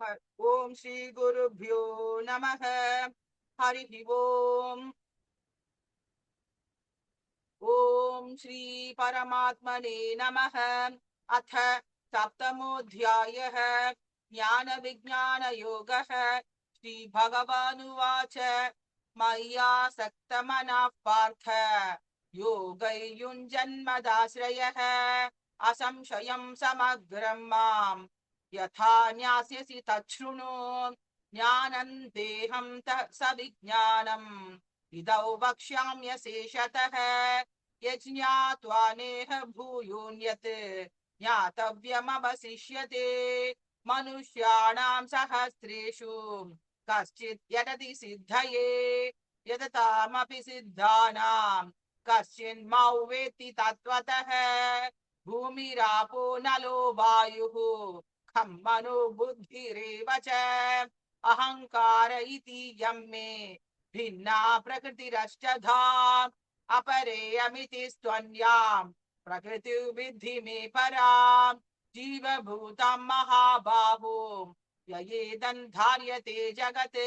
ओम श्री गुरुभ्यो नमः। हरि ओम। ओम श्री परमात्मने नमः। अथ सप्तमोऽध्यायः। ज्ञान विज्ञान योगः। श्री भगवानुवाच मय्यासक्तमनः पार्थ योगयुञ्जन्मदाश्रयः असंशयं समग्रं माम् यथा ज्ञास्यसि तच्छृणु। ज्ञानं देहं सविज्ञानम् इदौ वक्ष्याम्यशेषतः यज्ञात्वा नेह भूयोऽन्यत् ज्ञातव्यमवशिष्यते। मनुष्याणां सहस्रेषु कश्चित् यतति सिद्धये यततामपि सिद्धानां कश्चिन्मां वेत्ति तत्त्वतः। भूमिरापो नलो वायुः खं मनो बुद्धिरेव च अहंकार इति यं मे भिन्ना प्रकृतिरष्टधा अपरेयमिति स्त्वन्यां प्रकृतिर्विद्धि मे परां। जीवभूतं महाबाहो ययेदं धार्यते जगत्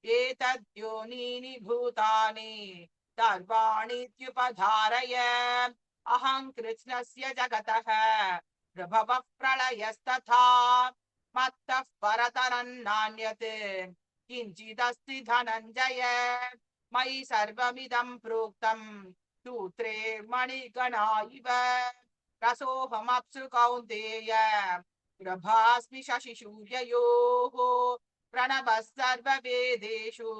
एतद्योनीनि भूतानि सर्वाणीत्युपधारय। अहं कृष्णस्य जगतः प्रभवः प्रलयस्तथा मत्तः परतरं नान्यत् किञ्चिदस्ति धनञ्जय। मयि सर्वमिदं प्रोक्तं सूत्रे मणिगणा इव रसोऽहमप्सु कौन्तेय प्रभास्मि शशिसूर्ययोः प्रणवः सर्ववेदेषु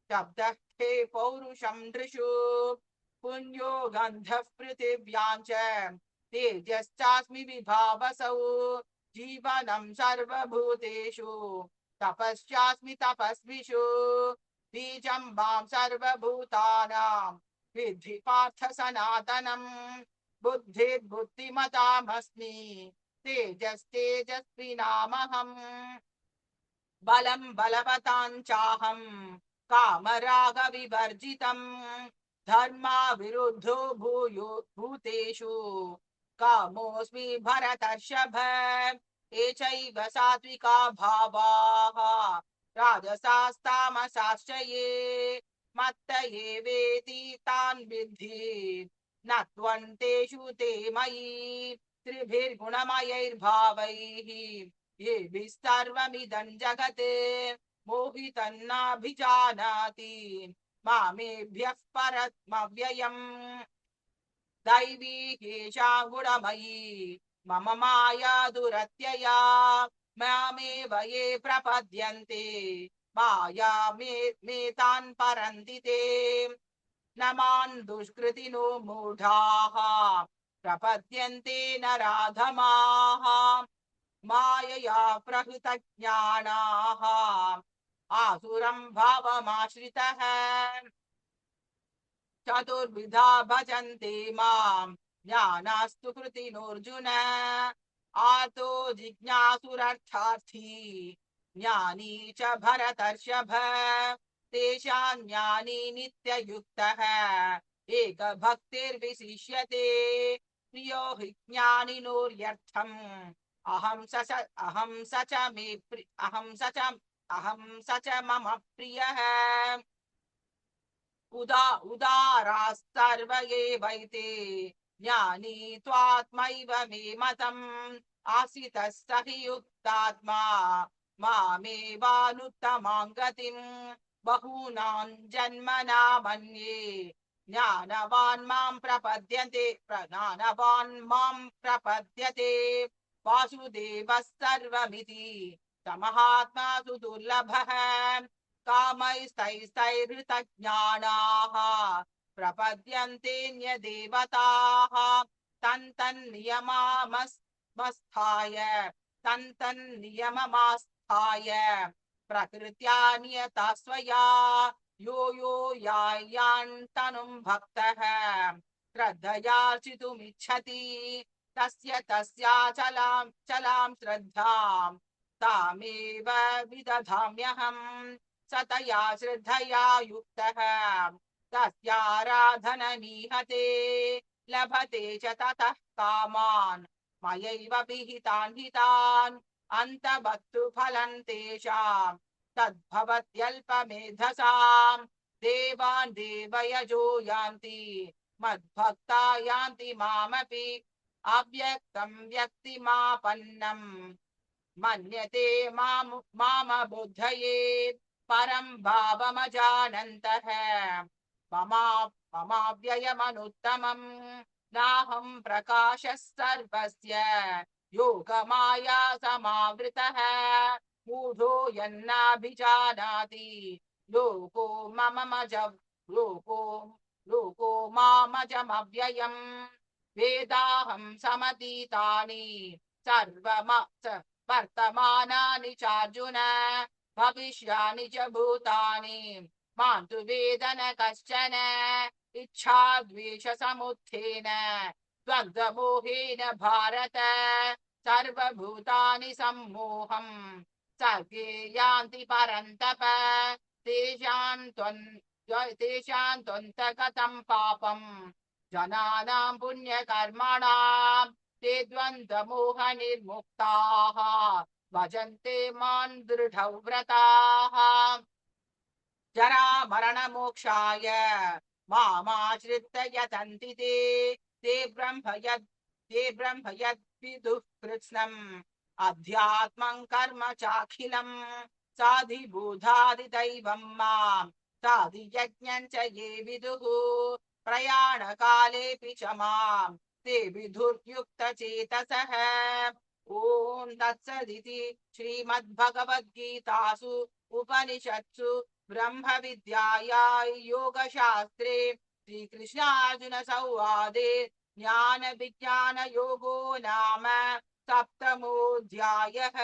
शब्दः खे पौरुषं नृषु पुण्यो गन्धः पृथिव्यां च तेजश्चास्मि विभावसौ जीवनं सर्वभूतेषु तपश्चास्मि तपस्विषु बीजं मां सर्वभूतानां विद्धि पार्थ सनातनम्। बुद्धिर्बुद्धिमतामस्मि तेजस्तेजस्विनामहम्। बलं बलवतां चाहं कामरागविवर्जितम् धर्मा विरुद्धो भूयो भूतेषु कामोऽस्मि भरतर्षभ। ये चैव सात्विका भावाः राजसास्तामसाश्च ये मत्त एवेति तान् विद्धि न त्वन्तेषु ते मयि त्रिभिर्गुणमयैर्भावैः ये सर्वमिदं जगत् मोहितन्नाभिजानाति मामेभ्यः परमव्ययम्। दैवी ह्येषा गुणमयी मम माया दुरत्यया मामेव ये प्रपद्यन्ते माया मे तान् परन्ति ते। न मान् दुष्कृतिनो मूढाः प्रपद्यन्ते नराधमाः मायया प्रहृतज्ञानाः आसुरं भावमाश्रितः। चतुर्विधा भजन्ते मां ज्ञानास्तु कृतिनोऽर्जुन आर्तो जिज्ञासुरर्थार्थी ज्ञानी च भरतर्षभ। तेषां ज्ञानी नित्ययुक्तः एकभक्तिर्विशिष्यते प्रियो हि ज्ञानिनोर्यर्थम् अहं स च मम प्रियः। उदारास्तर्व एवैते ज्ञानी त्वात्मैव मे मतम् आसितः स हि युक्तात्मा मामेवानुत्तमां गतिम्। बहूनां जन्मनामन्ये ज्ञानवान् मां प्रपद्यते वासुदेवः सर्वमिति समहात्मा सुदुर्लभः। कामैस्तैस्तैर्हृतज्ञानाः प्रपद्यन्तेऽन्यदेवताः तन्तन्नियममास्थाय प्रकृत्या नियता स्वया यो यायान्तनुं भक्तः श्रद्धयार्चितुमिच्छति तस्याचलां श्रद्धां तामेव विदधाम्यहम्। सतया श्रद्धया युक्तः तस्याराधनमीहते लभते च ततः कामान् मयैव विहितान् हितान्। अन्तवत्तु फलं तेषां तद्भवत्यल्पमेधसां देवान् देवयजो यान्ति मद्भक्ता यान्ति मामपि अव्यक्तं व्यक्तिमापन्नम् मन्यते मामबुद्धये परं भावमजानन्तः ममा ममाव्ययमनुत्तमम् नाहं प्रकाशः सर्वस्य योगमाया समावृतः मूढो यन्नाभिजानाति लोको मममज लोको लोको मामजमव्ययम् वेदाहं समतीतानि वर्तमानानि चार्जुन भविष्यानि च भूतानि मां तु वेद न कश्चन इच्छाद्वेषसमुत्थेन द्वन्द्वमोहेन भारत सर्वभूतानि सम्मोहं सर्गे यान्ति परन्तप तेषां त्वन्तगतं पापं जनानां पुण्यकर्मणां ते द्वन्द्वमोहनिर्मुक्ताः भजन्ते मां दृढौ व्रताः जरामरणमोक्षाय मामाश्रित्य यतन्ति ते ब्रह्म यद्विदुः कृत्स्नम् अध्यात्मं कर्म चाखिलम् साधिभूतादिदैवं मां साधियज्ञं च ये विदुः प्रयाणकालेऽपि च मां ते विदुर्युक्तचेतसः ॐ तत्सदिति श्रीमद्भगवद्गीतासु उपनिषत्सु ब्रह्म विद्यायां योगशास्त्रे श्रीकृष्णार्जुन संवादे ज्ञान विज्ञान योगो नाम सप्तमोऽध्यायः।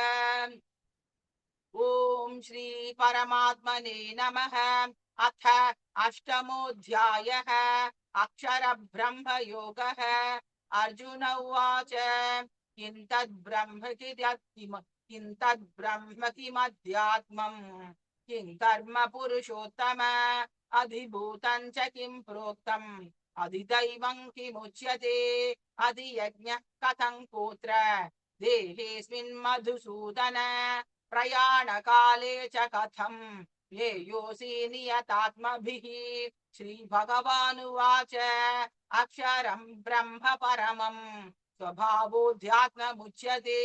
ओम श्री परमात्मने नमः। अथ अष्टमोऽध्यायः अक्षर ब्रह्म योगः। अर्जुन उवाच किं तद्ब्रह्म किमध्यात्मम् किं कर्म पुरुषोत्तम अधिभूतं च किं प्रोक्तम् अधिदैवं किमुच्यते अधियज्ञः कथं कोत्र देहेऽस्मिन् मधुसूदन प्रयाणकाले च कथं येयोऽसि नियतात्मभिः। श्रीभगवानुवाच अक्षरं ब्रह्म परमं स्वभावोऽध्यात्ममुच्यते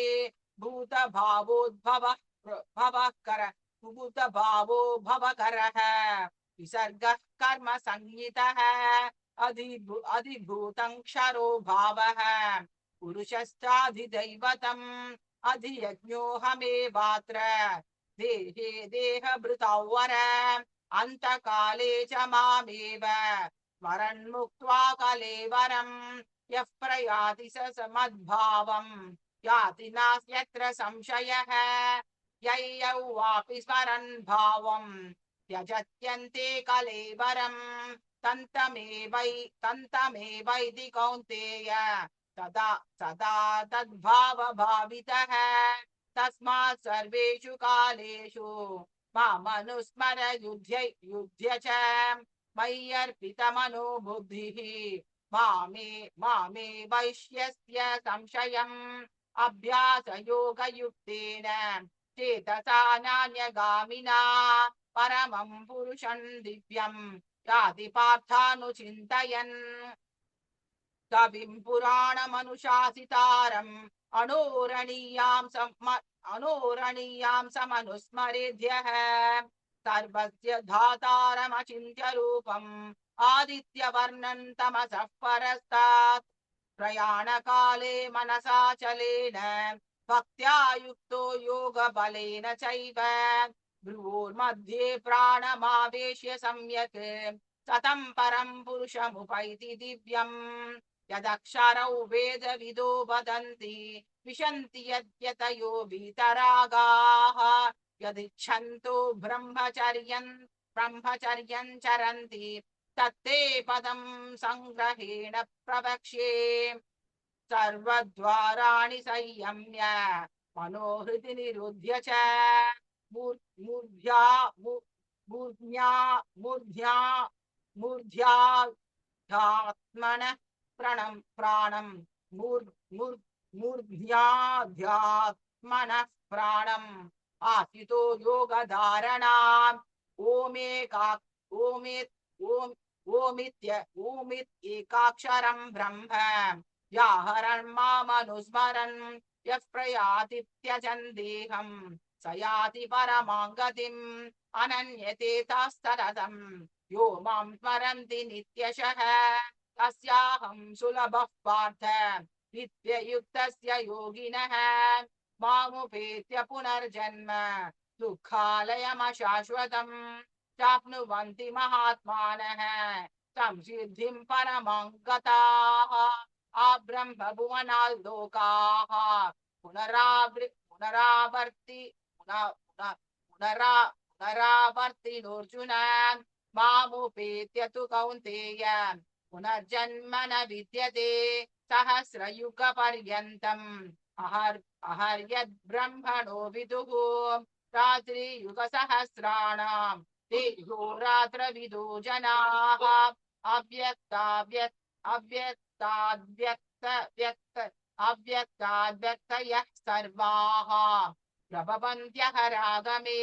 भूतभावोद्भवः भूतभावो भवकरः विसर्गः कर्म संज्ञितः अधिभूतं क्षरो भावः पुरुषश्चाधिदैवतम् अधियज्ञोऽहमेवात्र देहे देहभृतौ वर अन्तकाले च मामेव स्मरन्मुक्त्वा कलेवरम् यः प्रयाति स मद्भावम् याति नास्त्यत्र संशयः ययौ वापि स्मरन् भावम् त्यजत्यन्ते कलेवरम् तन्तमेवैति कौन्तेय सदा सदा तद्भावभावितः तस्मात् सर्वेषु कालेषु मामनुस्मर युध्य च मय्यर्पितमनो बुद्धिः मामे वैश्यस्य संशयम् अभ्यासयोगयुक्तेन चेतसा नान्यगामिना परमं पुरुषं दिव्यं याति पार्थानुचिन्तयन् कविं पुराणमनुशासितारम् अणोरणीयां समनुस्मरेद्यः सर्वस्य धातारमचिन्त्य रूपम् आदित्यवर्णं तमसः परस्तात् प्रयाणकाले मनसाचलेन भक्त्या युक्तो योगबलेन चैव भ्रुवोर्मध्ये प्राणमावेश्य सम्यक् सतं परं पुरुषमुपैति दिव्यम् यदक्षरौ वेदविदो वदन्ति विशन्ति यद्यतयो वीतरागाः यदिच्छन्तो ब्रह्मचर्यं चरन्ति तत्ते पदं संग्रहेण प्रवक्ष्ये सर्वद्वाराणि संयम्य मनोहृदि निरुध्य च मूर्ध्यात्मनः प्राणं मूर्ध्याध्यात् मनः प्राणम् आस्थितो योगधारणाम् ओमेका ओमित् ओम् ओमित् एकाक्षरम् ब्रह्म व्याहरन् मामनुस्मरन् यः प्रयाति त्यजन् देहम् स याति परमां गतिम् अनन्यते तस्तरतम् यो मां स्मरन्ति नित्यशः तस्याहं सुलभः पार्थ नित्ययुक्तस्य योगिनः मामुपेत्य पुनर्जन्म दुःखालयमशाश्वतम् प्राप्नुवन्ति महात्मानः संसिद्धिं परमां गताः आब्रह्मभुवनाल्लोकाः पुनरावर्ति पुनरा पुनरावर्तिनोऽर्जुन मामुपेत्य तु कौन्तेय पुनर्जन्म न विद्यते सहस्रयुगपर्यन्तम् अहर्यद्ब्रह्मणो विदुः रात्रियुगसहस्राणाम् तेहोरात्रविदो जनाः अव्यक्ताद्व्यक्तयः सर्वाः प्रभवन्त्यहरागमे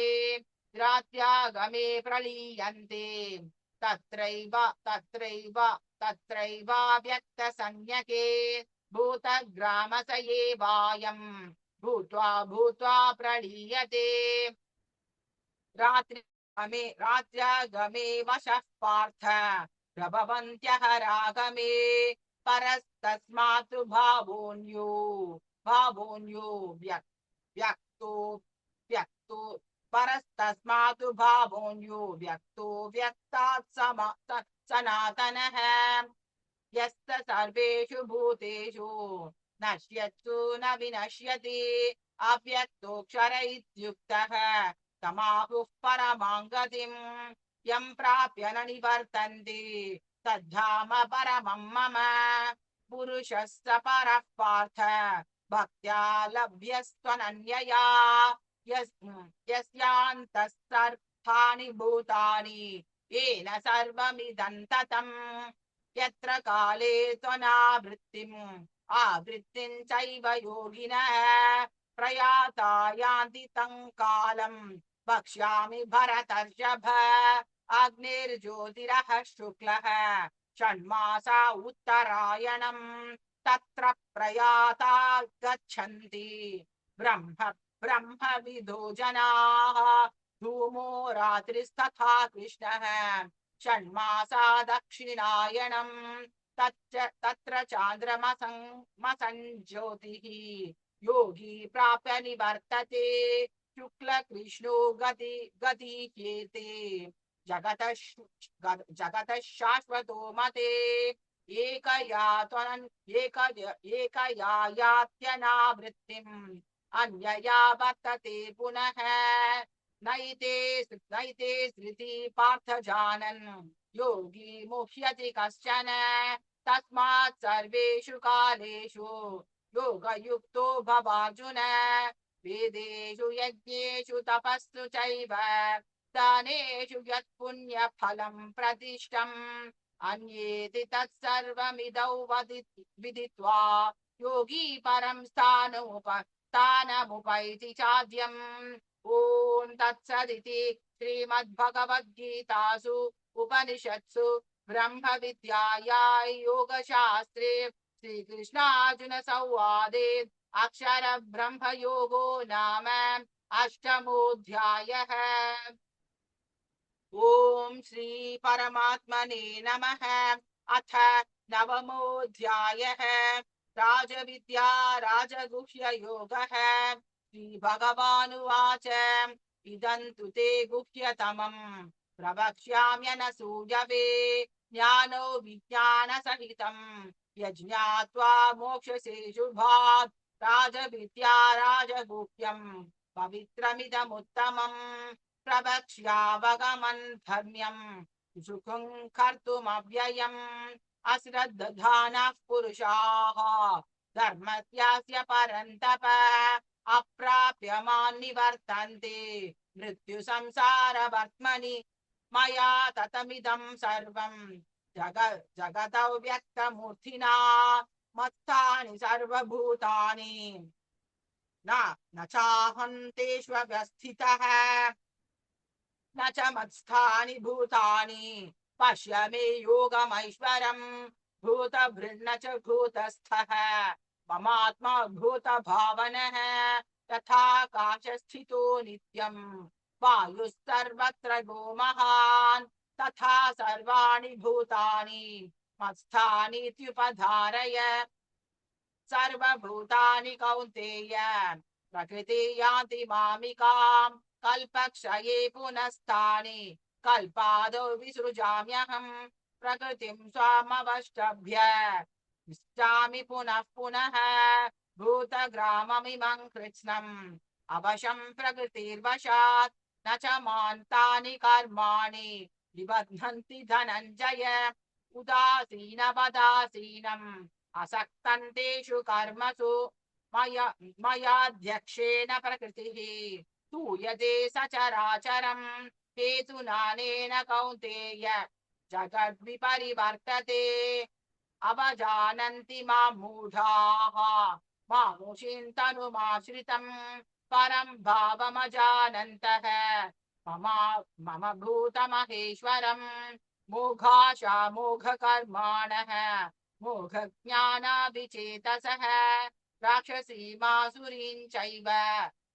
रात्यागमे प्रलीयन्ते तत्रैवाव्यक्तसंज्ञके भूतग्रामस एवायम् भूत्वा भूत्वा प्रलीयते रात्र्यागमे वशः पार्थ प्रभवन्त्यहरागमे परस्तस्मात् भावोऽन्यो व्यक्तो परस्तस्मात् भावोऽन्यो व्यक्तो व्यक्तात् सनातनः यस्त सर्वेषु भूतेषु नश्यत्सु न विनश्यति अव्यक्तोऽक्षर इत्युक्तः तमाहुः परमां गतिम् यं प्राप्य न निवर्तन्ते तद्धाम परमं मम पुरुषः स परः पार्थ भक्त्या लभ्यस्त्वनन्यया यस्यान्तःसर्वाणि भूतानि येन सर्वमिदं ततम् यत्र काले त्वनावृत्तिम् आवृत्तिं चैव योगिनः प्रयाता यान्ति तं कालम् वक्ष्यामि भरतर्षभ अग्निर्ज्योतिरः शुक्लः षण्मासा उत्तरायणम् तत्र प्रयाता गच्छन्ति ब्रह्मविदो जनाः धूमो रात्रिस्तथा कृष्णः षण्मासा दक्षिणायनम् तत्र चान्द्रमसञ्ज्योतिः योगी प्राप्य निवर्तते शुक्लकृष्णो गतिह्येते जगतः शाश्वतो मते एकया यात्यनावृत्तिम् अन्यया वर्तते पुनः नैते स्मृति पार्थ जानन् योगी मुह्यति कश्चन तस्मात् सर्वेषु कालेषु योगयुक्तो भवार्जुन वेदेषु यज्ञेषु तपस्सु चैव दानेषु यत्पुण्यफलं प्रतिष्ठम् अन्येति तत्सर्वमिदौ विदित्वा योगी परं स्थानमुपैति चाद्यम् ॐ तत्सदिति श्रीमद्भगवद्गीतासु उपनिषत्सु ब्रह्मविद्यायां योगशास्त्रे श्रीकृष्णार्जुन संवादे अक्षर ब्रह्मयोगो नाम अष्टमोऽध्यायः। ॐ श्री परमात्मने नमः। अथ नवमोऽध्यायः। राजविद्या राजगुह्य योगः। श्रीभगवानुवाच इदं तु ते गुह्यतमम् प्रवक्ष्याम्यनसूयवे ज्ञानो विज्ञानसहितम् यज्ञात्वा मोक्षसे शुभात् राजविद्या राजगुह्यम् पवित्रमिदमुत्तमम् प्रवक्ष्यावगमन् धर्म्यम् सुखं कर्तुमव्ययम् अश्रद्धानः पुरुषाः धर्मत्यास्य परन्तप अप्राप्य मां निवर्तन्ते मृत्यु संसारवर्त्मनि मया ततमिदं सर्वं जगतौ व्यक्तमूर्तिना मत्तानि सर्वभूतानि न चाहं तेष्वस्थितः न च मत्स्थानि भूतानि पश्य मे योगमैश्वरम् भूतभृन्न च भूतस्थः ममात्मा भूतभावनः तथाकाशस्थितो नित्यम् वायुस्सर्वत्र गो महान् तथा सर्वाणि भूतानि मत्स्थानीत्युपधारय सर्वभूतानि कौन्तेय प्रकृति यान्ति मामिकाम् कल्पक्षये पुनस्तानि कल्पादौ विसृजाम्यहम् प्रकृतिं स्वामवष्टभ्य इच्छामि पुनः पुनः भूतग्राममिमं कृत्स्नम् अवशं प्रकृतिर्वशात् न च मान्तानि कर्माणि निबध्नन्ति धनञ्जय उदासीनवदासीनम् असक्तन्तेषु कर्मसु मयाध्यक्षेण प्रकृतिः तूयते सचराचरम् हेतुनानेन कौन्तेय जगद्विपरिवर्तते अवजानन्ति मां मूढाः मामुषिन्तनुमाश्रितम् परं भावमजानन्तः मम भूतमहेश्वरम् मोघाशा मोघकर्माणः मोघज्ञानाभिचेतसः राक्षसीमासुरीं चैव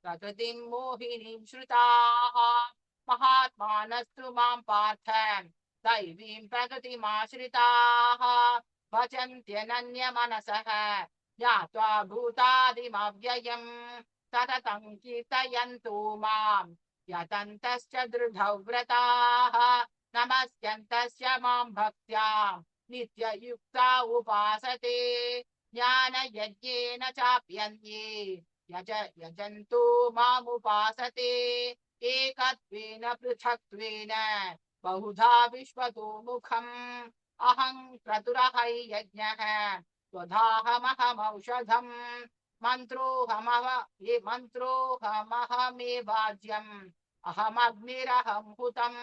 प्रकृतिं मोहिनीं श्रुताः महात्मानस्तु मां पार्थ दैवीं प्रकृतिमाश्रिताः भजन्त्यनन्यमनसः ज्ञात्वा भूतादिमव्ययम् सततं कीर्तयन्तो माम् यतन्तश्च दृढौ व्रताः नमस्यन्तस्य मां भक्त्या नित्ययुक्ता उपासते ज्ञानयज्ञेन चाप्यन्ये यजन्तो मामुपासते एकत्वेन पृथक्त्वेन बहुधा विश्वतो मुखम् अहं क्रतुरहै यज्ञः त्वदाहमहमौषधम् मन्त्रोऽहमहमेवाज्यम् अहमग्निरहं हुतम्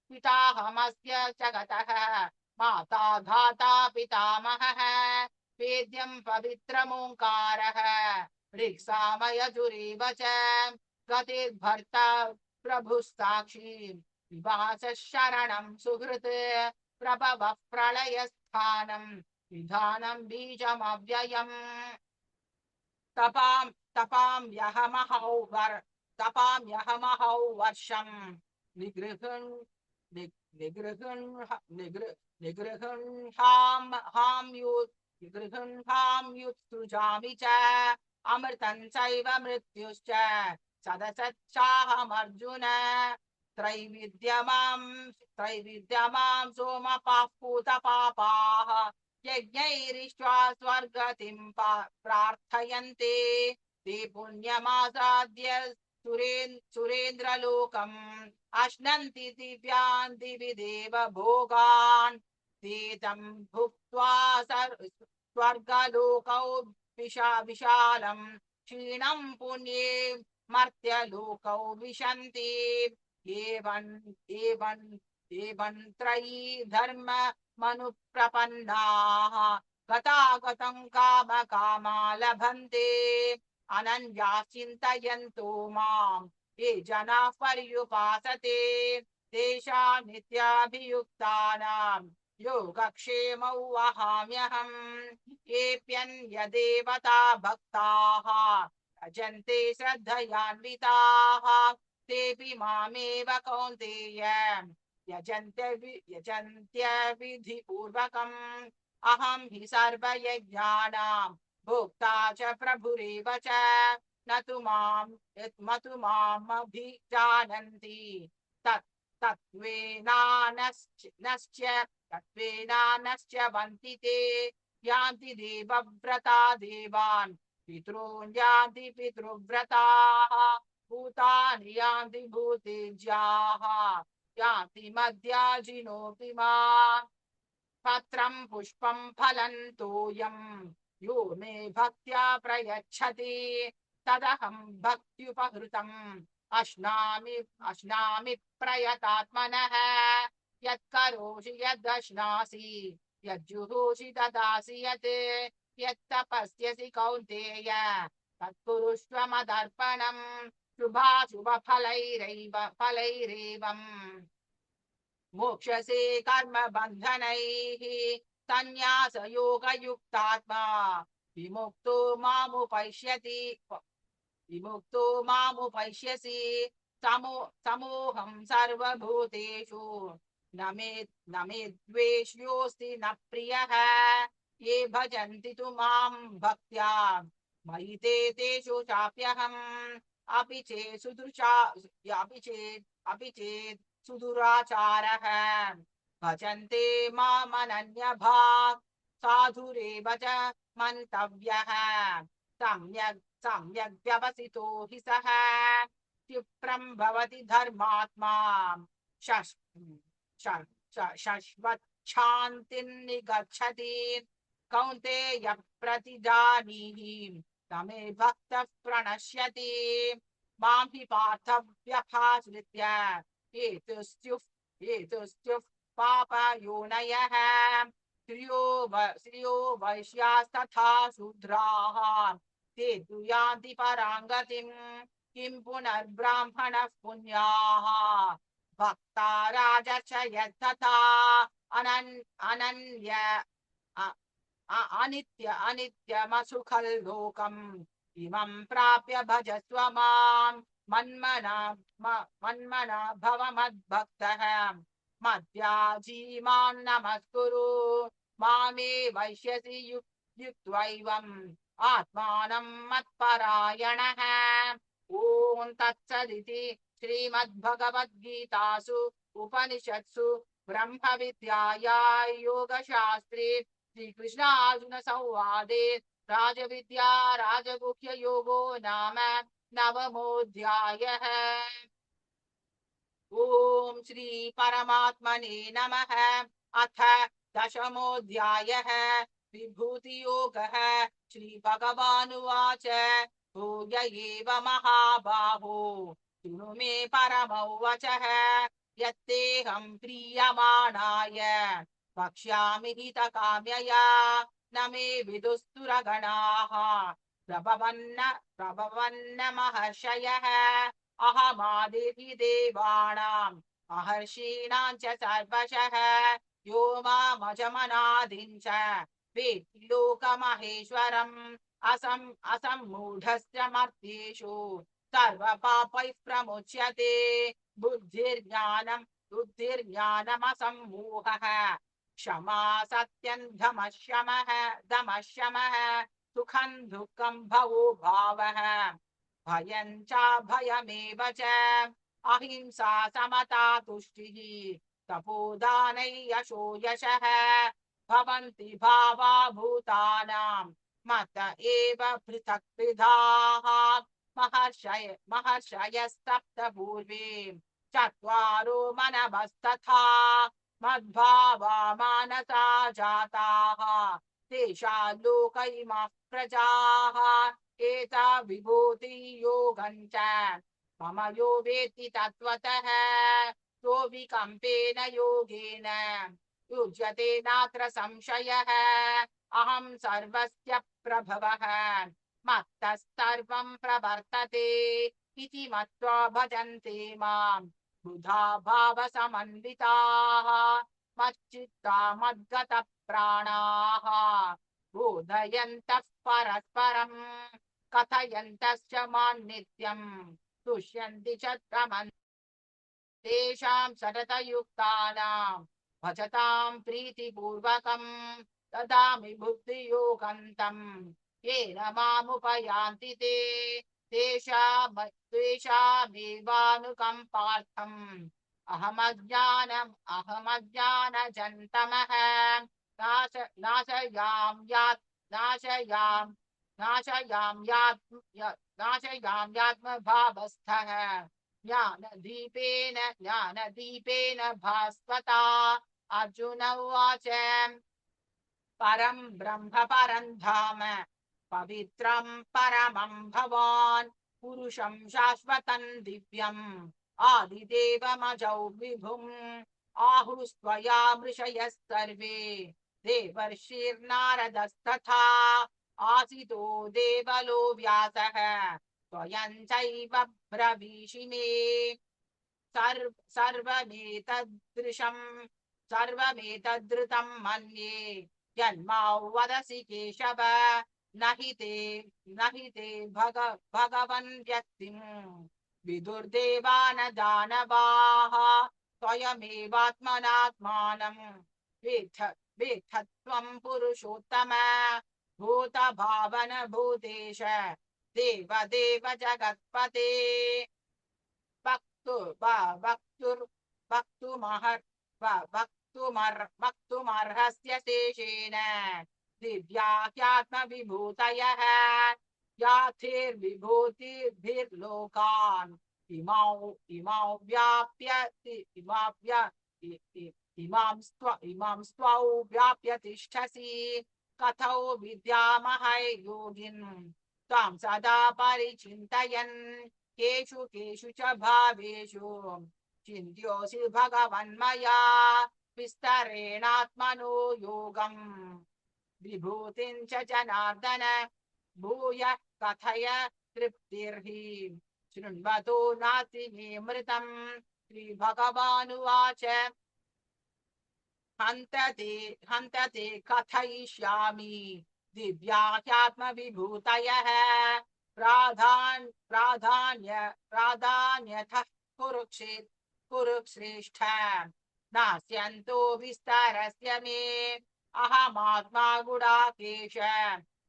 पिताहमस्य जगतः माता धाता पितामहः वेद्यं पवित्रमोङ्कारः ऋक्सामयजुरेव च गतिर्भर्ता प्रभुस्साक्षी विभासः शरणं सुहृत् प्रभवः प्रलयस्थानं विधानं बीजमव्ययम् तपां तपाम्यहमहौ वर्षं निगृहन् निगृहन्हाम्युत्सृजामि च अमृतं चैव मृत्युश्च सदसच्चाहमर्जुन त्रैविद्यमां सोमपाः पूतपापाः यज्ञैरिष्ट्वा स्वर्गतिं प्रार्थयन्ते ते पुण्यमासाद्य सुरेन्द्रलोकम् अश्नन्ति दिव्यान् दिवि देव भोगान् ते तं भुक्त्वा स्वर्गलोकौ विशालम् क्षीणं पुण्ये मर्त्यलोकौ विशन्ति एवं त्रयी धर्म मनुप्रपन्नाः गतागतं कामकामा लभन्ते अनन्याः चिन्तयन्तो माम् ये जनाः पर्युपासते तेषां नित्याभियुक्तानां योगक्षेमौ वहाम्यहम् येऽप्यन्यदेवता भक्ताः भजन्ते श्रद्धयान्विताः तेऽपि मामेव कौन्तेय यजन्त्यविधिपूर्वकम् अहं हि सर्वयज्ञानां भोक्ता च प्रभुरेव च न तु मामभिजानन्ति तत्त्वेनानश्च वन्ति ते यान्ति देवव्रता देवान् पितॄन् यान्ति पितृव्रताः भूतानि यान्ति भूतेज्याः यान्ति मद्याजिनोऽपि माम् पत्रं पुष्पं फलं तोयं यो मे भक्त्या प्रयच्छति तदहं भक्त्युपहृतम् अश्नामि प्रयतात्मनः यत्करोषि यदश्नासि यज्जुहोषि ददासि यत् यत्तपस्यसि कौन्तेय तत्कुरुष्व मदर्पणम् फलैरेवम् मोक्षसे कर्म बन्धनैः संन्यास योग युक्तात्मा विमुक्तो मामुपैष्यति विमुक्तो मामुपैष्यसि समोऽहं सर्वभूतेषु न मे द्वेष्योऽस्ति न प्रियः ये भजन्ति तु मां भक्त्या मयि तेषु चाप्यहम् अपि चेत् सुदुराचारः भजन्ते मामनन्यभाक् साधुरेव च मन्तव्यः सम्यग् व्यवसितो हि सः क्षिप्रं भवति धर्मात्मा शश्वत् शान्तिर्निगच्छति कौन्तेय प्रतिजानीहि तमे भक्तः प्रणश्यति मां हि पार्थ व्यभाश्रित्य एतुस्त्युः पापयोनयः श्रियो वैश्यास्तथा शूद्राः ते तु यान्ति परां गतिम् किं पुनर्ब्राह्मणः पुण्याः भक्ता राजर्षयस्तथा अनन्य अनित्यमसुखल्लोकम् इमं प्राप्य भजस्व मां मन्मना भव मद्भक्तः मद्याजी मां नमस्कुरु मामे वैश्यसि युक्त्वैवम् आत्मानं मत्परायणः ॐ तत्सदिति श्रीमद्भगवद्गीतासु उपनिषत्सु ब्रह्मविद्यायां योगशास्त्रे श्रीकृष्णार्जुन संवादे राजविद्या राजगुह्य योगो नाम नवमोऽध्यायः। ॐ श्री परमात्मने नमः। अथ दशमोऽध्यायः विभूतियोगः। श्रीभगवानुवाच भूय एव महाबाहो शृणु मे परमौ वचः यत्तेऽहं प्रीयमाणाय वक्ष्यामि हितकाम्यया न मे विदुस्तुरगणाः प्रभवन्न महर्षयः अहमादिर्हि देवानां महर्षीणां च सर्वशः यो मामजमनादिं च वेत्ति लोकमहेश्वरम् असम्मूढस्य मर्त्येषु सर्वपापैः प्रमुच्यते बुद्धिर्ज्ञानमसम्मोहः क्षमा सत्यं दमशमः सुखं दुःखं भवो भावः भयं चाभयमेव च अहिंसा समता तुष्टिः तपोदानै यशो यशः भवन्ति भावा भूतानां मत एव पृथक्विधाः महर्षयस्तप्त पूर्वे चत्वारो मनवस्तथा मद्भावा मानसा जाताः तेषां लोक इमाः प्रजाः एता विभूति योगं च मम यो वेत्ति तत्त्वतः तो विकम्पेन योगेन युज्यते नात्र संशयः अहं सर्वस्य प्रभवः मत्तः सर्वं प्रवर्तते इति मत्वा भजन्ते मां बुधा भावसमन्विताः मच्चित्ता मद्गतप्राणाः बोधयन्तः परस्परं कथयन्तश्च मां नित्यं तुष्यन्ति च रमन्ते तेषां सततयुक्तानां भजतां प्रीतिपूर्वकं ददामि बुद्धियोगं तं येन मामुपयान्ति ते तेषामेवानुकम्पार्थम् अहमज्ञानजन्तमः नाशयाम्यात्मभावस्थः ज्ञानदीपेन भास्वता। अर्जुन उवाच परं ब्रह्म परं धाम पवित्रं परमं भवान् पुरुषं शाश्वतं दिव्यम् आदिदेवमजौ विभुम् आहुस्त्वया मृषयः सर्वे देवर्षिर्नारदस्तथा आसितो देवलो व्यासः स्वयं चैव ब्रवीषि मे सर्वमेतदृतं मन्ये यन्मां वदसि केशव न हि ते भगवन् व्यक्तिम् विदुर्देवा न दानवाः स्वयमेवात्मनात्मानं वेत्थ त्वं पुरुषोत्तम भूतभावन भूतेश देव देव जगत्पते वक्तुमर्हस्य शेषेण दिव्याख्यात्मविभूतयः याथिर्विभूतिभिर्लोकान् इमौ व्याप्य इमां स्त्वौ व्याप्य तिष्ठसि कथौ विद्यामहै योगिन् त्वां सदा परिचिन्तयन् केषु केषु च भावेषु चिन्त्योऽसि भगवन्मया विस्तरेणात्मनो योगम् विभूतिं च जनार्दन भूयः कथय तृप्तिर्हि शृण्वतो नास्ति मे मृतम् श्रीभगवानुवाच हन्त ते कथयिष्यामि दिव्याख्यात्मविभूतयः प्राधान्यतः कुरुश्रेष्ठ नास्यन्तो विस्तारस्य मे अहमात्मा गुडाकेश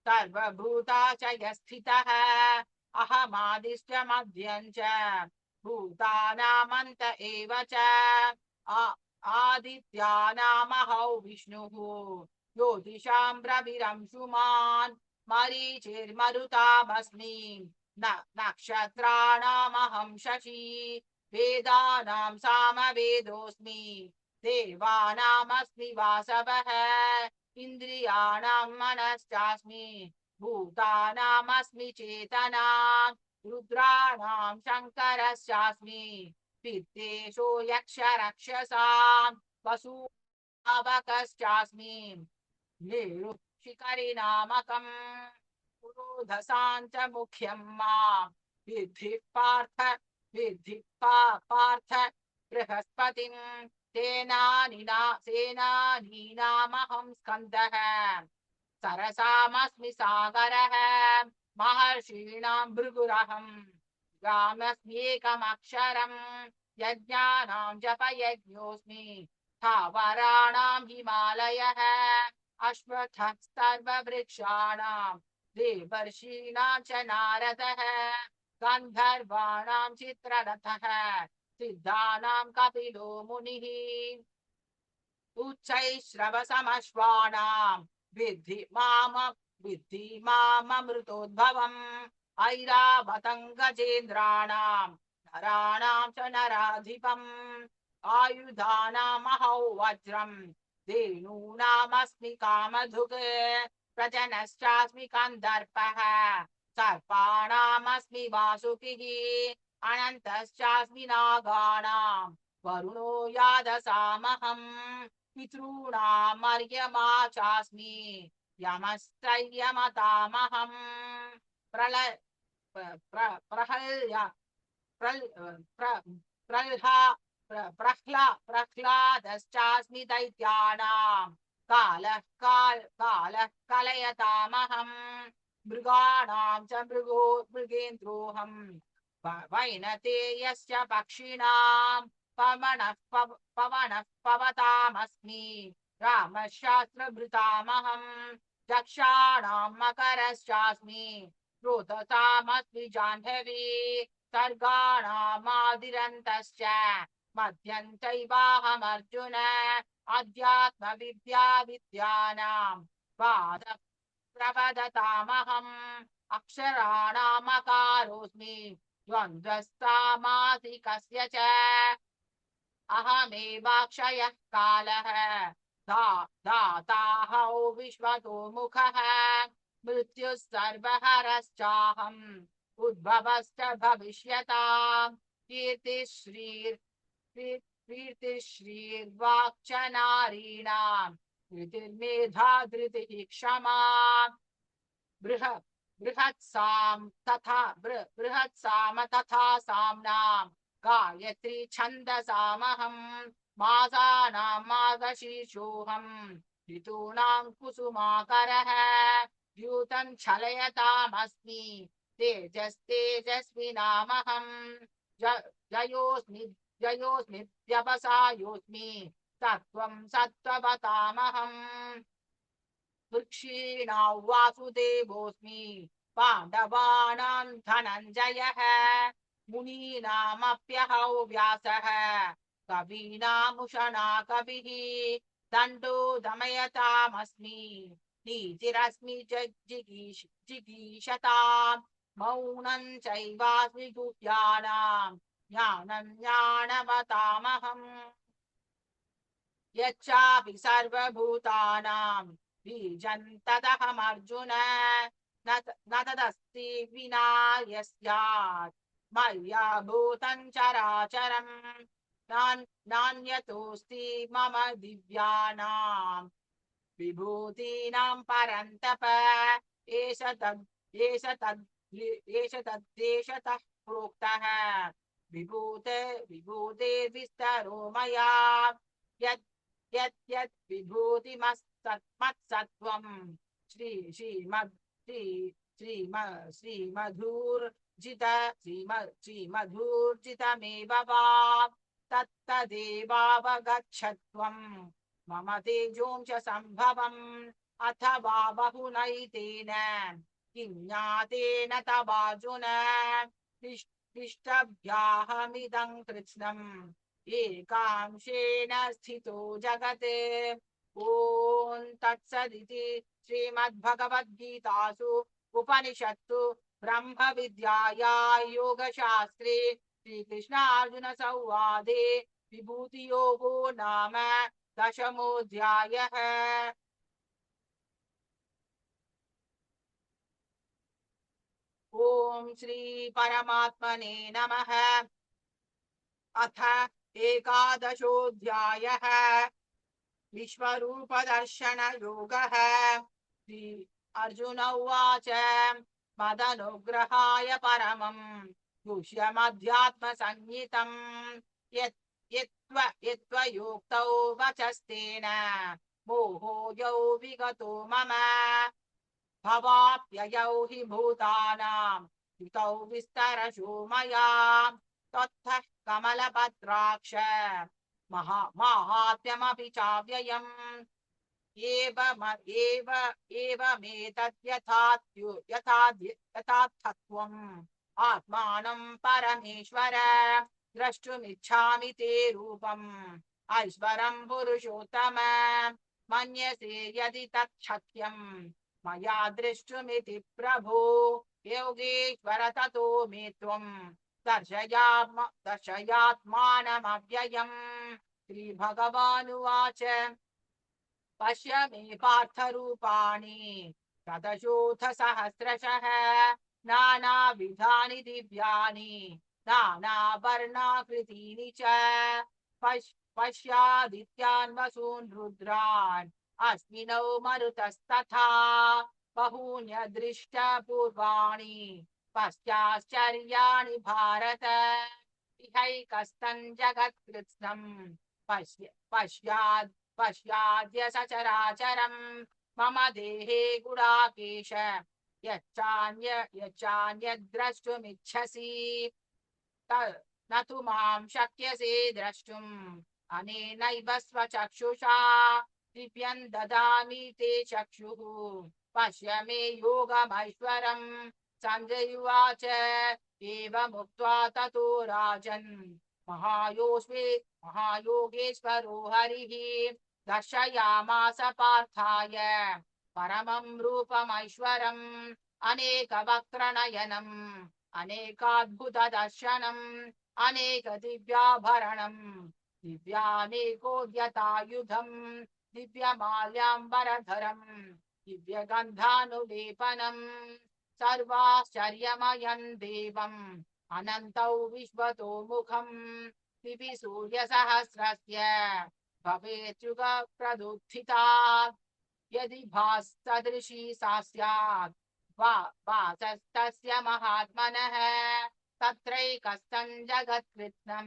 सर्वभूताशयः स्थितः अहमादिश्च मध्यं च भूतानामन्त एव च आदित्यानामहौ विष्णुः ज्योतिषां रविरंशुमान् मरीचिर्मरुतामस्मि नक्षत्राणामहं शशी वेदानां सामवेदोऽस्मि देवानामस्मि वासवः इन्द्रियाणां मनश्चास्मि भूतानामस्मि चेतना रुद्राणां शङ्करश्चास्मि पित्तेषु यक्षरक्षसां वसुपावकश्चास्मि शिखरिनामकम् पुरोधसां च मुख्यं मां विद्धि पार्थ बृहस्पतिं सेनानीनामहं स्कन्दः सरसामस्मि सागरः महर्षीणां भृगुरहं गामस्म्येकमक्षरं यज्ञानां जपयज्ञोऽस्मि स्थावराणां हिमालयः अश्वत्थः सर्ववृक्षाणां देवर्षीणां च नारदः गन्धर्वाणां चित्ररथः सिद्धानां कपिलो मुनिः उच्चैश्रवसमश्वानां विद्धि माममृतोद्भवम् ऐरावतं गजेन्द्राणां नराणां च नराधिपम् आयुधानामहौ वज्रं धेनूनामस्मि कामधुक् प्रजनश्चास्मि कन्दर्पः सर्पाणामस्मि वासुकिः अनन्तश्चास्मि नागानां वरुणो यादसामहम् पितॄणामर्यमा चास्मि यमश्चर्यमतामहम् प्रह्लादश्चास्मि दैत्यानां कालः कलयतामहम् मृगाणां च मृगेन्द्रोऽहम् वैनतेयश्च पक्षिणां पवनः पवतामस्मि रामशास्त्रभृतामहम् दक्षाणां मकरश्चास्मि रोदतामस्मि जाह्नवी सर्गाणामादिरन्तश्च मध्यं चैवाहमर्जुन अध्यात्मविद्यानां वादः प्रवदतामहम् अक्षराणामकारोऽस्मि द्वन्द्वस्तामासिकस्य च अहमेवाक्षयः कालः दाताहौ विश्वतो मुखः मृत्युः सर्वहरश्चाहम् उद्भवश्च भविष्यताम् कीर्तिश्रीर्वाक्च नारीणाम् धृतिर्मेधा धृतिः क्षमा बृहत्साम तथा साम्नां गायत्री छन्दसामहम् मासानां मार्गशीर्षोऽहम् ऋतूनां कुसुमाकरः द्यूतं छलयतामस्मि तेजस्तेजस्विनामहम् जयोऽस्मि जयोऽस्मित्यवसायोऽस्मि सत्त्वं सत्त्ववतामहम् वृक्षीणां वासुदेवोऽस्मि पाण्डवानां धनञ्जयः मुनीनामप्यहौ व्यासः कवीनामुशना कविः दण्डो दमयतामस्मि नीतिरस्मि जिगीषताम् मौनं चैवास्मि गुह्यानां ज्ञानं ज्ञानवतामहम् यच्चापि सर्वभूतानां बीजं तदहमर्जुन न तदस्ति विना यस्यात् मया भूतं चराचरम् नान्यतोऽस्ति मम दिव्यानां विभूतीनां परन्तप एष तद् एष तद् एष तद्देशतः प्रोक्तः विभूते विस्तरो मया यत् यत् विभूतिमत्सत्त्वं श्रीमधूर्जितमेव वा तत्तदेवावगच्छत्वम् मम तेजोंश सम्भवम् अथवा बहुनैतेन किं ज्ञातेन तवार्जुन पृष्ठभ्याहमिदं कृत्स्नम् एकांशेन स्थितो जगत् ॐ तत्सदिति श्रीमद्भगवद्गीतासु उपनिषत्सु ब्रह्मविद्यायां योगशास्त्रे श्रीकृष्णार्जुन संवादे विभूतियोगो नाम दशमोऽध्यायः। ॐ श्री परमात्मने नमः। अथ एकादशोऽध्यायः विश्वरूपदर्शनयोगः। श्री अर्जुन उवाच मदनुग्रहाय परमं गुह्यमध्यात्मसंज्ञितम् यत्त्वयोक्तौ वचस्तेन मोहोऽयौ विगतो मम भवाप्ययौ हि भूतानां हितौ विस्तरशो मया त्वत्तः कमलपत्राक्ष माहात्म्यमपि चाव्ययम् यथार्थत्वम् आत्मानं परमेश्वर द्रष्टुमिच्छामि ते रूपम् ऐश्वरं पुरुषोत्तम मन्यसे यदि तच्छक्यम् मया दृष्टुमिति प्रभो योगेश्वर ततो मे त्वम् दर्शयात्मानमव्ययम्। श्रीभगवानुवाच पश्य मे पार्थरूपाणि शतशोऽथ सहस्रशः नानाविधानि दिव्यानि नानावर्णाकृतीनि च पश्यादित्यान् वसून् रुद्रान् अस्मिनौ मरुतस्तथा बहून्यदृष्टपूर्वाणि पश्चाश्चर्याणि भारत इहैकस्तन् जगत्कृत्स्नम् पश्याद्य सचराचरम् मम देहे गुडाकेश यच्चान्यद्द्रष्टुमिच्छसि न तु मां शक्यसे द्रष्टुम् अनेनैव स्वचक्षुषा दिव्यं ददामि ते चक्षुः पश्य मे योगमैश्वरम्। सञ्जय उवाच एवमुक्त्वा ततो राजन् महायोगेश्वरो हरिः दर्शयामास पार्थाय परमं रूपमैश्वरम् अनेकवक्त्रनयनम् अनेकाद्भुतदर्शनम् अनेकदिव्याभरणम् दिव्यानेकोद्यतायुधम् दिव्यमाल्याम्बरधरम् दिव्यगन्धानुलेपनम् सर्वाश्चर्यमयम् देवम् अनन्तौ विश्वतो मुखम् दिवि सूर्यसहस्रस्य भवेद्युगप्रदुत्थिता यदि भासदृशी सा स्यात् वासस्तस्य महात्मनः तत्रैकस्थं जगत्कृत्स्नं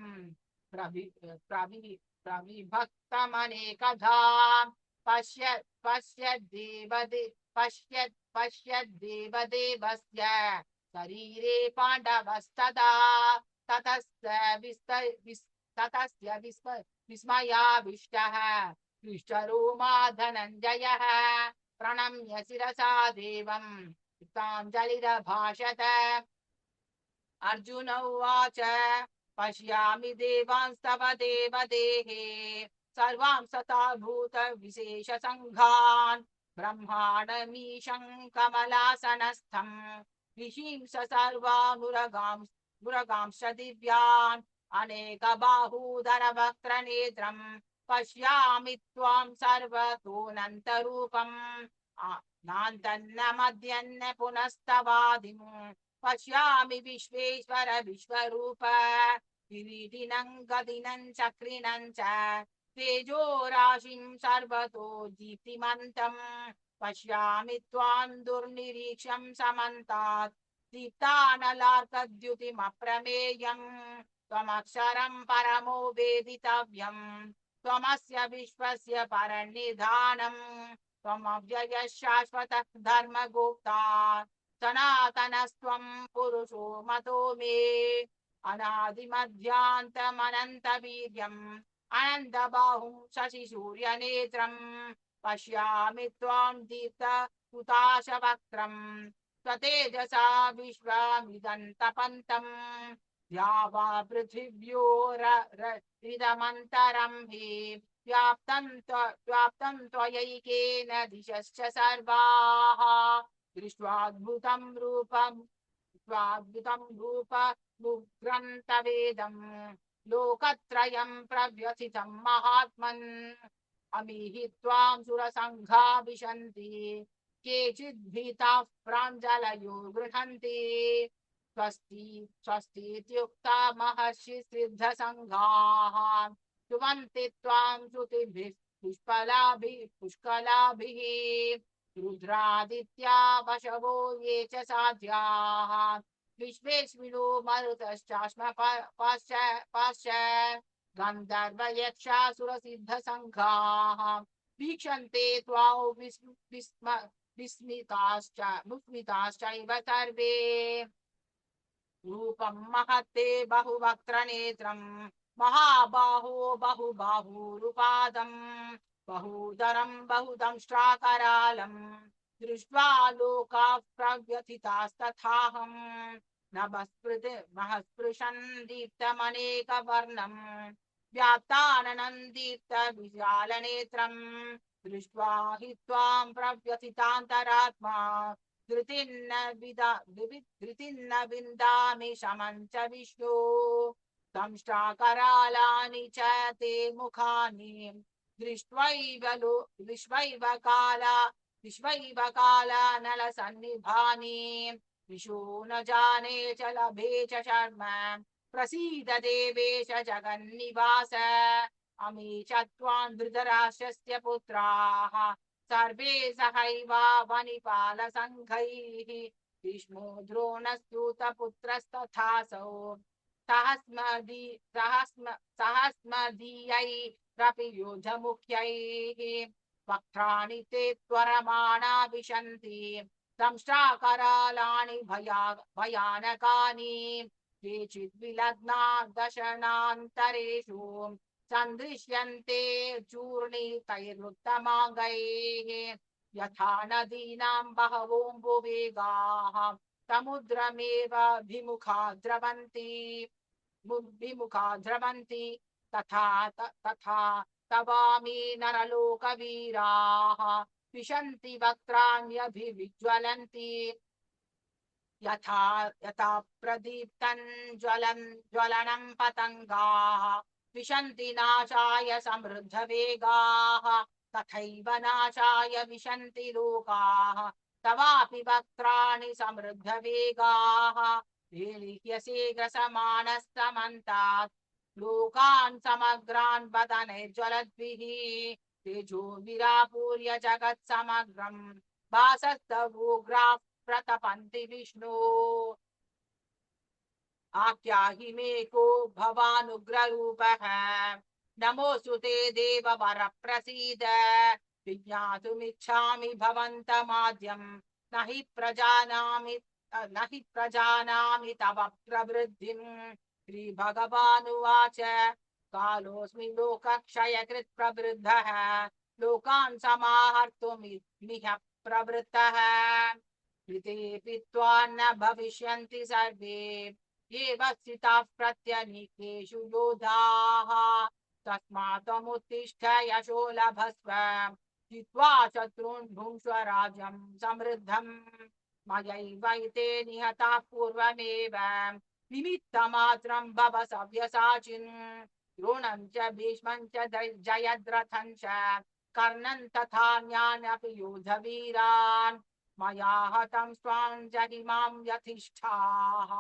प्रविभक्तमनेकधा पश्यद्देवदेवस्य शरीरे पाण्डवस्तदा ततस्य विस्मयाविष्टः हृष्टरोमा धनञ्जयः प्रणम्य शिरसा देवं कृताञ्जलिरभाषत। अर्जुन उवाच पश्यामि देवांस्तव देवदेहे सर्वांस्तथा भूतविशेषसङ्घान् ब्रह्माणमीशं कमलासनस्थं ऋषींस सर्वानुरगांश्च दिव्यान् अनेकबाहूधरवक्त्रनेत्रं पश्यामि त्वां सर्वतोऽनन्तरूपम् नान्तन्न मध्यन्न पुनस्तवादिं पश्यामि विश्वेश्वर विश्वरूप किरीटिनं गदिनं चक्रिणं च तेजोराशिं सर्वतो दीप्तिमन्तं पश्यामि त्वां दुर्निरीक्ष्यं समन्तात् दीप्तानलार्कद्युतिमप्रमेयं त्वमक्षरं परमो वेदितव्यं त्वमस्य विश्वस्य परन्निधानम् त्वमव्ययः शाश्वतः धर्मगुप्ता सनातनस्त्वं पुरुषो मतो मे अनादिमध्यान्तमनन्तवीर्यम् अनन्तबाहुं शशिसूर्यनेत्रं पश्यामि त्वां दीप्तहुताशवक्त्रं स्वतेजसा विश्वमिदन्तपन्तम् द्यावा पृथिव्योरिदमन्तरं हि व्याप्तं त्वयैकेन दिशश्च सर्वाः दृष्ट्वाद्भुतं रूपमुग्रन्तवेदं लोकत्रयं प्रव्यथितं महात्मन् अमीहि त्वां सुरसङ्घा विशन्ति केचिद्भीताः प्राञ्जलयो गृह्णन्ति स्वस्तीत्युक्ता महर्षि सिद्धसङ्घाः स्तुवन्ति त्वां श्रुतिभिः पुष्कलाभिः रुद्रादित्या वशवो ये च साध्याः विश्वेस्मिनो मरुतश्चास्म पाश्च गन्धर्वयक्षासुरसिद्धसङ्घाः वीक्षन्ते त्वां विस्मिताश्चैव सर्वे रूपं महत्ते बहुवक्त्रनेत्रं महाबाहो बहुबाहुरुपादं बहुदरं बहुदंष्ट्राकरालं दृष्ट्वा लोकाः प्रव्यथितास्तथाहं नभस्पृशन् दीप्तमनेकवर्णं व्याप्ताननं दीप्तविशालनेत्रं दृष्ट्वा हि त्वां प्रव्यथितान्तरात्मा धृतिर्न विन्दामि शमं च विष्णो दंष्ट्राकरालानि च ते मुखानि दृष्ट्वैव कालानलसन्निभानि विशो न जाने च लभे च शर्म प्रसीद देवेश जगन्निवास अमी च त्वां धृतराष्ट्रस्य पुत्राः सर्वे सहैवावनिपालसङ्घैः भीष्मो द्रोणस्तुतपुत्रस्तथासौ सहस्मदीयैरपि योधमुख्यैः वक्त्राणि ते त्वरमाणा विशन्ति दंष्ट्राकरालानि भयानकानि केचिद्विलग्ना दशनान्तरेषु सन्दृश्यन्ते चूर्णितैरुत्तमाङ्गैः यथा नदीनां बहवोऽम्बुवेगाः समुद्रमेव विमुखा द्रवन्ति तथा तवामि नरलोकवीराः विशन्ति वक्त्राण्यभिविज्वलन्ति यथा प्रदीप्तं ज्वलनं पतङ्गाः विशन्ति नाशाय समृद्धवेगाः तथैव नाशाय विशन्ति लोकाः तवापि वक्त्राणि समृद्धवेगाः लील्यसे ग्रसमानस्तमन्तात् लोकान् समग्रान् वदनैर्ज्वलद्भिः तेजोभिरापूर्य जगत्समग्रं भासस्तवोग्राः प्रतपन्ति विष्णु आख्याहि मे को भवानुग्ररूपः नमोऽस्तु ते देववर प्रसीद विज्ञातुमिच्छामि भवन्तमाद्यं न हि प्रजानामि तव प्रवृद्धिम् श्रीभगवानुवाच कालोऽस्मि लोकक्षयकृत् प्रवृद्धः लोकान् समाहर्तुमिह प्रवृत्तः ऋतेऽपि त्वान्न भविष्यन्ति सर्वे एव स्थिताः प्रत्यनीकेषु योधाः तस्मात् त्वमुत्तिष्ठ यशो लभस्व जित्वा शत्रून् भुङ्क्ष्व राज्यं समृद्धम् मयैवैते निहताः पूर्वमेव निमित्तमात्रं भव सव्यसाचिन् द्रोणं च भीष्मं च जयद्रथं च कर्णं तथान्यानपि योधवीरान् मया हतं स्वां जहिमां यथिष्ठाः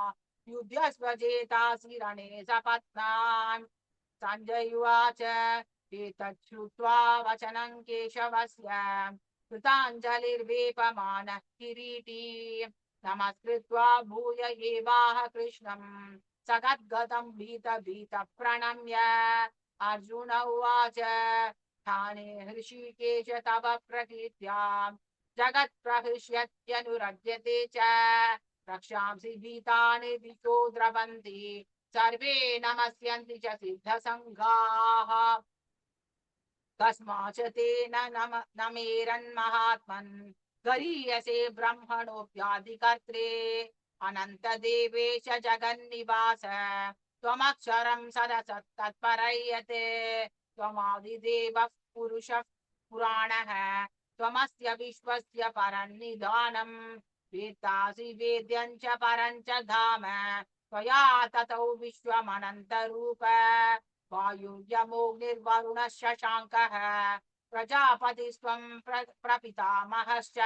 युध्यस्व जेतासि रणे सपत्नान् सञ्जय उवाच एतत् श्रुत्वा वचनं केशवस्य कृताञ्जलिर्वेपमानः किरीटी नमस्कृत्वा भूय एवाह कृष्णं सगद्गदं भीत प्रणम्य अर्जुन उवाच स्थाने हृषीकेश तव प्रकीर्त्या जगत्प्रहृष्यत्यनुरज्यते च रक्षांसि भीतानि दिशो द्रवन्ति सर्वे नमस्यन्ति च सिद्धसङ्घाः कस्माच्च तेन नमेरन्महात्मन् गरीयसे ब्रह्मणोऽप्यादिकर्त्रे अनन्तदेवेश जगन्निवास त्वमक्षरं सरसत्तत्परयते त्वमादिदेवः पुरुषः पुराणः त्वमस्य विश्वस्य परन्निधानम् वेत्तासि वेद्यं च परं च धाम त्वया ततौ विश्वमनन्तरूप वायुर्यमोऽग्निर्वरुणः शशाङ्कः प्रजापतिस्त्वं प्रपितामहश्च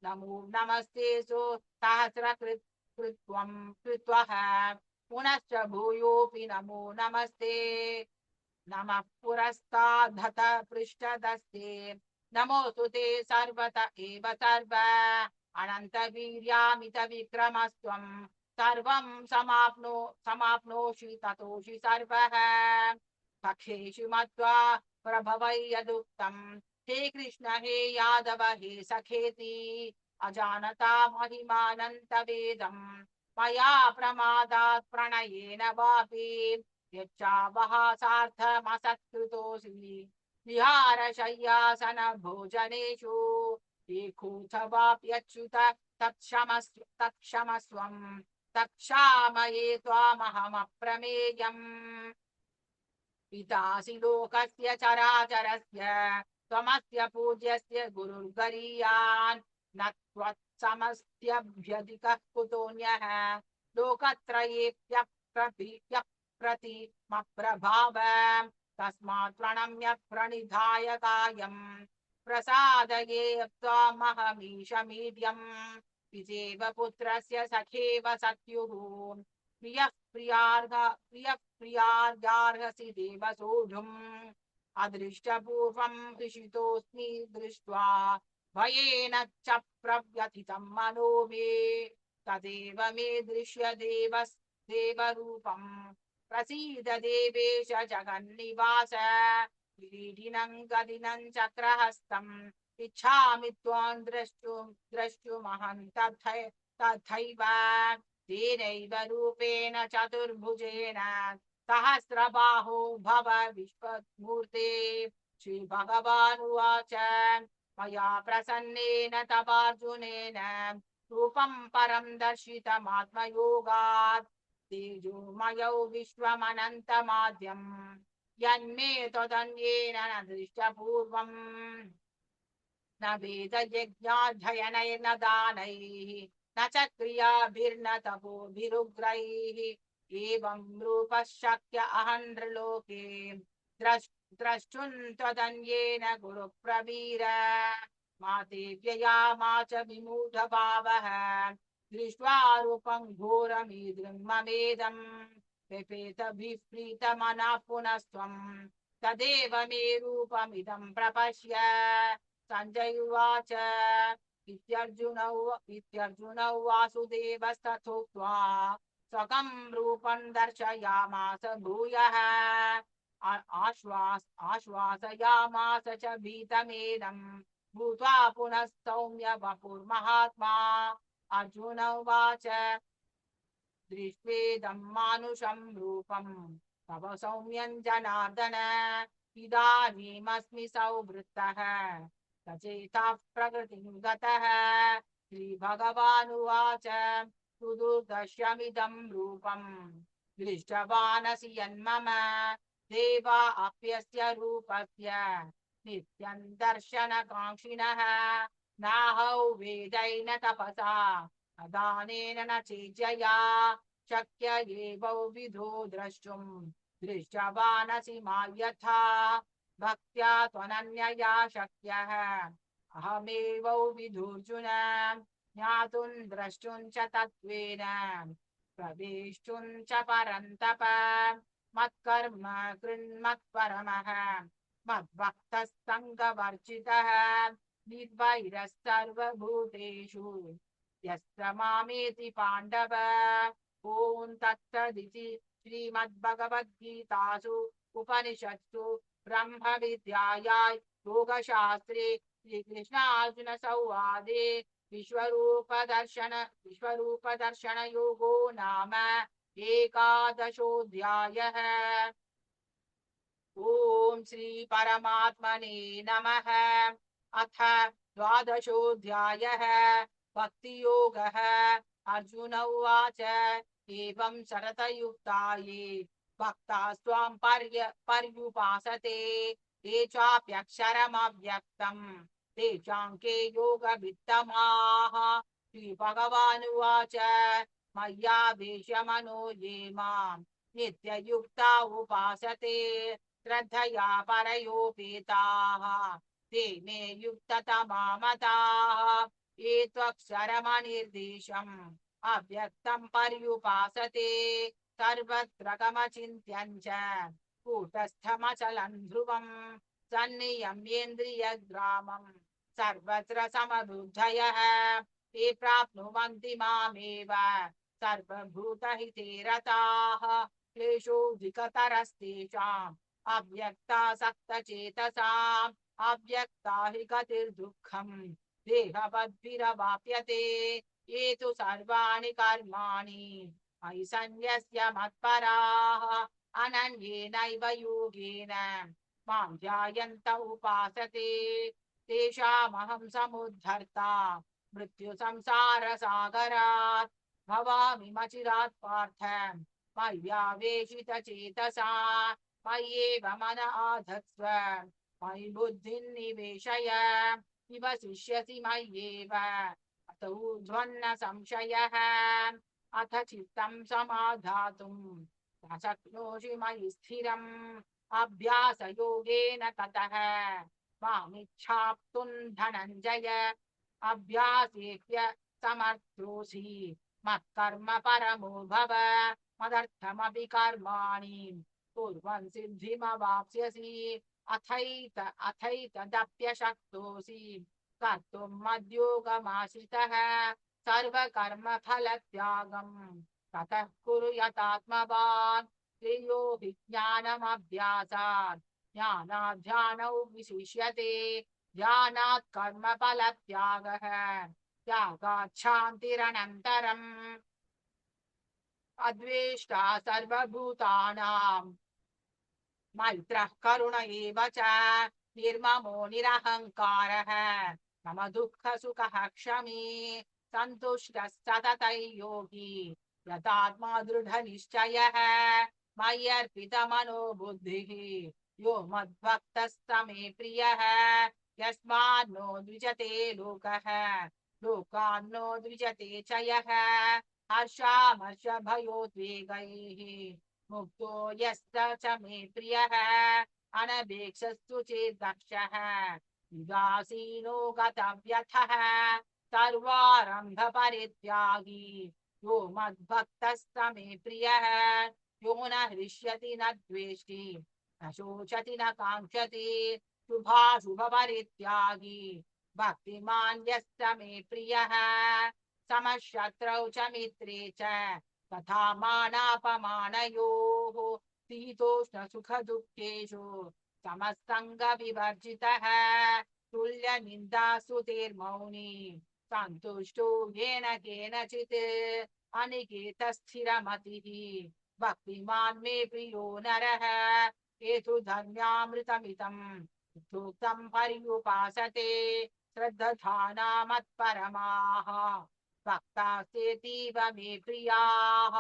नमो नमस्ते सहस्रकृत् कृत्वं कृत्वः पुनश्च भूयोऽपि नमो नमस्ते नमः पुरस्ताद्धत पृष्ठदस्ते नमोऽस्तु ते सर्वत एव सर्व अनन्तवीर्यामितविक्रमस्त्वं सर्वं समाप्नोषि ततोषि सर्वः सखेषु मत्वा प्रभवै यदुक्तं हे कृष्ण हे यादव हे सखेति अजानता महिमानन्तवेदं मया प्रमादात् प्रणयेन वापि यच्चावहासार्थमसत्कृतोऽसि विहारशय्यासन भोजनेषु एकोऽथवाप्यच्युत तत्क्षमस्वं तत्क्षामये त्वामहमप्रमेयम् पितासि लोकस्य चराचरस्य त्वमस्य पूज्यस्य गुरुर्गरीयान् न त्वत्समस्त्यभ्यधिकः कुतोऽन्यः लोकत्रयेऽप्यप्रतिमप्रभाव तस्मात् प्रणम्य प्रणिधाय कायम् प्रसादये त्वामहमीशमीड्यम् पितेव पुत्रस्य सखेव सत्युः प्रियप्रियार्गार्हसि देव सोढुम् अदृष्टपूर्वं हृषितोऽस्मि दृष्ट्वा भयेन च प्रव्यथितं मनो मे तदेव मे दृश्य देवरूपं प्रसीद देवेश जगन्निवास किरीटिनं गदिनं चक्रहस्तम् इच्छामि त्वां द्रष्टुमहं तथैव तेनैव रूपेण चतुर्भुजेन सहस्रबाहो भव विश्वमूर्ते श्रीभगवानुवाच मया प्रसन्नेन तवार्जुनेन रूपं परं दर्शितमात्मयोगात् तेजोमयौ विश्वमनन्तमाद्यम् यन्मे त्वदन्येन न दृष्टपूर्वम् न वेदयज्ञाध्ययनैर्न दानैः न च क्रियाभिर्न तपोभिरुग्रैः एवं रूपः शक्य अहं नृलोके द्रष्टुं त्वदन्येन गुरुप्रवीर मा ते व्यया मा च विमूढभावः दृष्ट्वा रूपं घोरमीदृं ममेदम् व्यपेतभिप्रीतमनः पुनस्त्वं तदेव मे रूपमिदं प्रपश्य सञ्जय उवाच इत्यर्जुनौ वासुदेवस्तथोक्त्वा स्वकं रूपं दर्शयामास भूयः। आश्वासयामास च भीतमेनं भूत्वा पुनः सौम्य वपुर्महात्मा। अर्जुन उवाच दृष्ट्वेदं मानुषं रूपं तव सौम्यं जनार्दन इदानीमस्मि संवृत्तः सचेतः प्रकृतिं गतः। श्रीभगवानुवाच सुदुर्दर्शमिदं रूपं दृष्टवानसि यन्मम देवा अप्यस्य रूपस्य नित्यं दर्शनकाङ्क्षिणः। नाहौ वेदैर्न तपसा अदानेन न चेज्जया शक्य एवौ विधो द्रष्टुं दृष्टवानसि मा यथा भक्त्या त्वनन्यया शक्यः अहमेवौ विधुर्जुन ज्ञातुं द्रष्टुं च तत्त्वेन प्रवेष्टुं च परन्तप। मत्कर्म कृन्मत्परमः मद्भक्तः सङ्गवर्जितः निर्वैरः सर्वभूतेषु यस्य मामेति पाण्डव। ॐ तत्सदिति श्रीमद्भगवद्गीतासु उपनिषत्सु ब्रह्मविद्यायां योगशास्त्रे श्रीकृष्णार्जुन संवादे विश्वरूपदर्शनयोगो नाम एकादशोऽध्यायः। ॐ श्री परमात्मने नमः। अथ द्वादशोऽध्यायः भक्तियोगः। अर्जुन उवाच एवं शरतयुक्ता ये भक्ताः स्वां पर्युपासते ये चाप्यक्षरमव्यक्तम् तेषां के योगवित्तमाः। श्रीभगवानुवाच मय्यावेशमनो ये मां नित्ययुक्ता उपासते श्रद्धया परयोपेताः ते मे युक्ततमा मताः। ये त्वक्षरमनिर्देशम् अव्यक्तं पर्युपासते सर्वत्र गमचिन्त्यं च कूटस्थमचलं ध्रुवं सन्नियम्येन्द्रियग्रामं सर्वत्र समबुद्धयः ते प्राप्नुवन्ति मामेव सर्वभूतहिते रताः। क्लेशोऽधिकतरस्तेषाम् अव्यक्तासक्तचेतसाम् अव्यक्ता हि गतिर्दुःखम् देहवद्भिरवाप्यते। ये तु सर्वाणि कर्माणि मयि सन्न्यस्य मत्पराः अनन्येनैव योगेन मां ध्यायन्त उपासते तेषामहं समुद्धर्ता मृत्युसंसारसागरात् भवामि मचिरात् पार्थ मय्यावेशितचेतसा मय्येव मन आधत्स्व मयि बुद्धिं निवेशय निवसिष्यसि मय्येव अत ऊर्ध्वन्न संशयः। अथ चित्तं समाधातुं न शक्नोषि मयि स्थिरम् अभ्यासयोगेन ततः मामिच्छाप्तुं धनञ्जय अभ्यासेभ्य समर्थोऽसि मत्कर्म परमो भव मदर्थमपि कर्माणि कुर्वन् सिद्धिमवाप्स्यसि। अथैतदप्यशक्तोऽसि कर्तुं मद्योगमाश्रितः सर्वकर्मफलत्यागं ततः कुरु यतात्मवान्। श्रेयो हि ज्ञानमभ्यासात् ज्ञानात् ध्यानौ विशिष्यते ध्यानात् कर्मफलत्यागः त्यागात् शान्तिरनन्तरम्। अद्वेष्टा सर्वभूतानां मैत्रः करुण एव च निर्ममो निरहङ्कारः मम दुःखसुखः क्षमी सन्तुष्टः सततं योगी यतात्मा दृढनिश्चयः मय्यर्पितमनो बुद्धिः यो मद्भक्तः मे प्रियः। यस्मान्नो द्विजते लोकः लोकान्नो द्विजते च यः हर्षामर्षभयोद्वेगैः मुक्तो यस्त च मे प्रियः। अनपेक्षस्तु चेद्दक्षः उदासीनो गतव्यथः सर्वारम्भ परित्यागी यो मद्भक्तः मे प्रियः। यो न हृष्यति न द्वेष्टि न शोचति न काङ्क्षति शुभाशुभ परित्यागी भक्तिमान् यश्च मे प्रियः समशत्रौ च मित्रे च तथा मानापमानयोः शीतोष्णसुखदुःखेषु समस्तङ्गविवर्जितः तुल्यनिन्दास्तुतिर्मौनी सन्तुष्टो येन केनचित् अनिकेतस्थिरमतिः भक्तिमान् मे प्रियो नरः एतु धन्यामृतमिदम् सूक्तं पर्युपासते श्रद्धाना मत्परमाः भक्तास्तेतीव मे प्रियाः।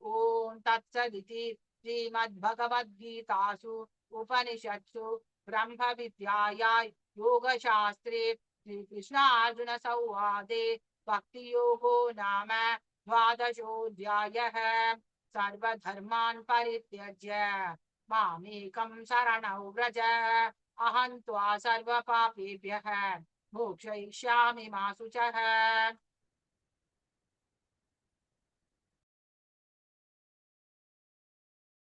ॐ तत्सदिति श्रीमद्भगवद्गीतासु उपनिषत्सु ब्रह्मविद्यायां योगशास्त्रे श्रीकृष्णार्जुनसंवादे भक्तियोगो नाम द्वादशोऽध्यायः। सर्वधर्मान् परित्यज्य मामेकं शरणौ व्रज अहं त्वा सर्वपापेभ्यः मोक्षयिष्यामि मा शुचः।